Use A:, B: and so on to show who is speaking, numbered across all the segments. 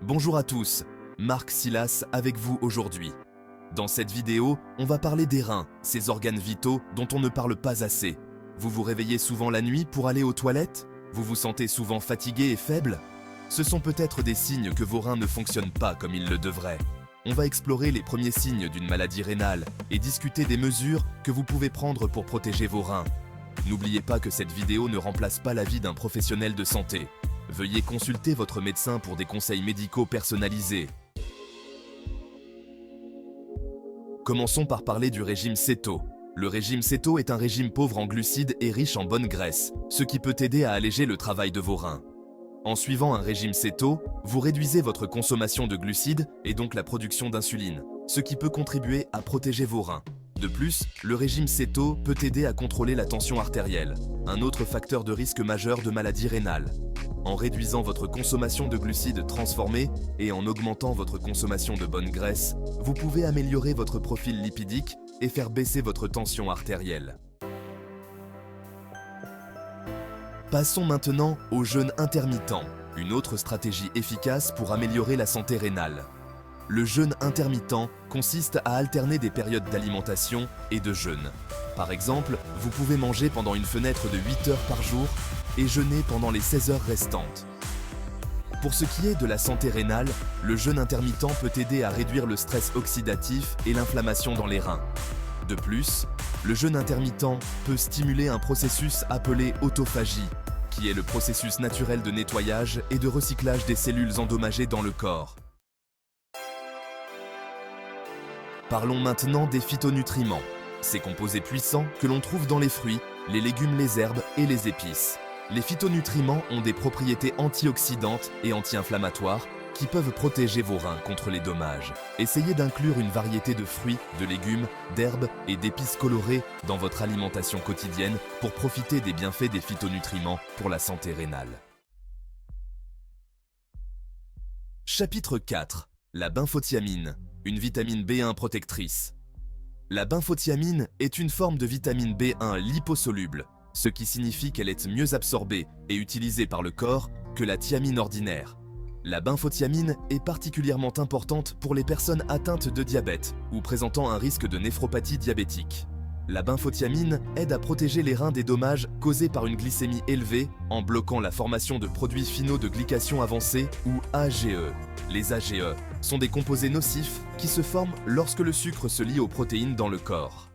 A: Bonjour à tous, Marc Silas avec vous aujourd'hui. Dans cette vidéo, on va parler des reins, ces organes vitaux dont on ne parle pas assez. Vous vous réveillez souvent la nuit pour aller aux toilettes? Vous vous sentez souvent fatigué et faible? Ce sont peut-être des signes que vos reins ne fonctionnent pas comme ils le devraient. On va explorer les premiers signes d'une maladie rénale et discuter des mesures que vous pouvez prendre pour protéger vos reins. N'oubliez pas que cette vidéo ne remplace pas l'avis d'un professionnel de santé. Veuillez consulter votre médecin pour des conseils médicaux personnalisés. Commençons par parler du régime céto. Le régime céto est un régime pauvre en glucides et riche en bonne graisse, ce qui peut aider à alléger le travail de vos reins. En suivant un régime céto, vous réduisez votre consommation de glucides et donc la production d'insuline, ce qui peut contribuer à protéger vos reins. De plus, le régime céto peut aider à contrôler la tension artérielle, un autre facteur de risque majeur de maladie rénale. En réduisant votre consommation de glucides transformés et en augmentant votre consommation de bonne graisse, vous pouvez améliorer votre profil lipidique et faire baisser votre tension artérielle. Passons maintenant au jeûne intermittent, une autre stratégie efficace pour améliorer la santé rénale. Le jeûne intermittent consiste à alterner des périodes d'alimentation et de jeûne. Par exemple, vous pouvez manger pendant une fenêtre de 8 heures par jour et jeûner pendant les 16 heures restantes. Pour ce qui est de la santé rénale, le jeûne intermittent peut aider à réduire le stress oxydatif et l'inflammation dans les reins. De plus, le jeûne intermittent peut stimuler un processus appelé autophagie, qui est le processus naturel de nettoyage et de recyclage des cellules endommagées dans le corps. Parlons maintenant des phytonutriments, ces composés puissants que l'on trouve dans les fruits, les légumes, les herbes et les épices. Les phytonutriments ont des propriétés antioxydantes et anti-inflammatoires qui peuvent protéger vos reins contre les dommages. Essayez d'inclure une variété de fruits, de légumes, d'herbes et d'épices colorées dans votre alimentation quotidienne pour profiter des bienfaits des phytonutriments pour la santé rénale. Chapitre 4. La benphotiamine, une vitamine B1 protectrice. La benphotiamine est une forme de vitamine B1 liposoluble, ce qui signifie qu'elle est mieux absorbée et utilisée par le corps que la thiamine ordinaire. La benphotiamine est particulièrement importante pour les personnes atteintes de diabète ou présentant un risque de néphropathie diabétique. La benphotiamine aide à protéger les reins des dommages causés par une glycémie élevée en bloquant la formation de produits finaux de glycation avancée ou AGE. Les AGE sont des composés nocifs qui se forment lorsque le sucre se lie aux protéines dans le corps.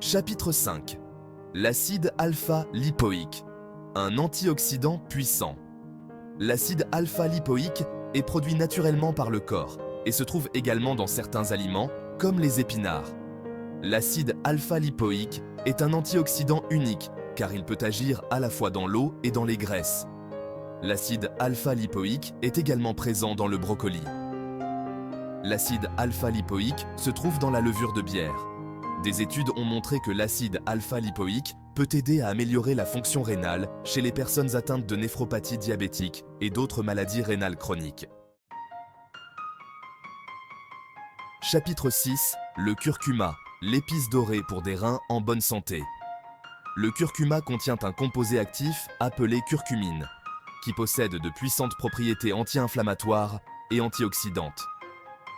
A: Chapitre 5. L'acide alpha-lipoïque, un antioxydant puissant. L'acide alpha-lipoïque est produit naturellement par le corps et se trouve également dans certains aliments comme les épinards. L'acide alpha-lipoïque est un antioxydant unique car il peut agir à la fois dans l'eau et dans les graisses. L'acide alpha-lipoïque est également présent dans le brocoli. L'acide alpha-lipoïque se trouve dans la levure de bière. Des études ont montré que l'acide alpha-lipoïque peut aider à améliorer la fonction rénale chez les personnes atteintes de néphropathie diabétique et d'autres maladies rénales chroniques. Chapitre 6. Le curcuma, l'épice dorée pour des reins en bonne santé. Le curcuma contient un composé actif appelé curcumine, qui possède de puissantes propriétés anti-inflammatoires et antioxydantes.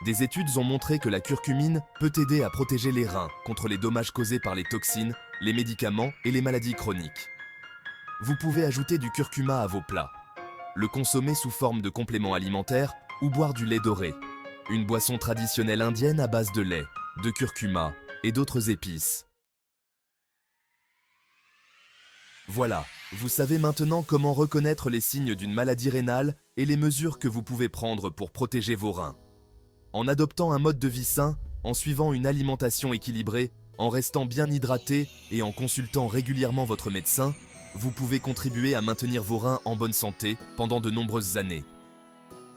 A: Des études ont montré que la curcumine peut aider à protéger les reins contre les dommages causés par les toxines, les médicaments et les maladies chroniques. Vous pouvez ajouter du curcuma à vos plats, le consommer sous forme de complément alimentaire ou boire du lait doré, une boisson traditionnelle indienne à base de lait, de curcuma et d'autres épices. Voilà, vous savez maintenant comment reconnaître les signes d'une maladie rénale et les mesures que vous pouvez prendre pour protéger vos reins. En adoptant un mode de vie sain, en suivant une alimentation équilibrée, en restant bien hydraté et en consultant régulièrement votre médecin, vous pouvez contribuer à maintenir vos reins en bonne santé pendant de nombreuses années.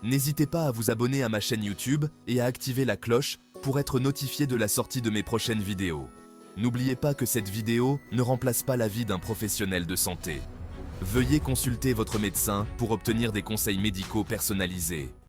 A: N'hésitez pas à vous abonner à ma chaîne YouTube et à activer la cloche pour être notifié de la sortie de mes prochaines vidéos. N'oubliez pas que cette vidéo ne remplace pas l'avis d'un professionnel de santé. Veuillez consulter votre médecin pour obtenir des conseils médicaux personnalisés.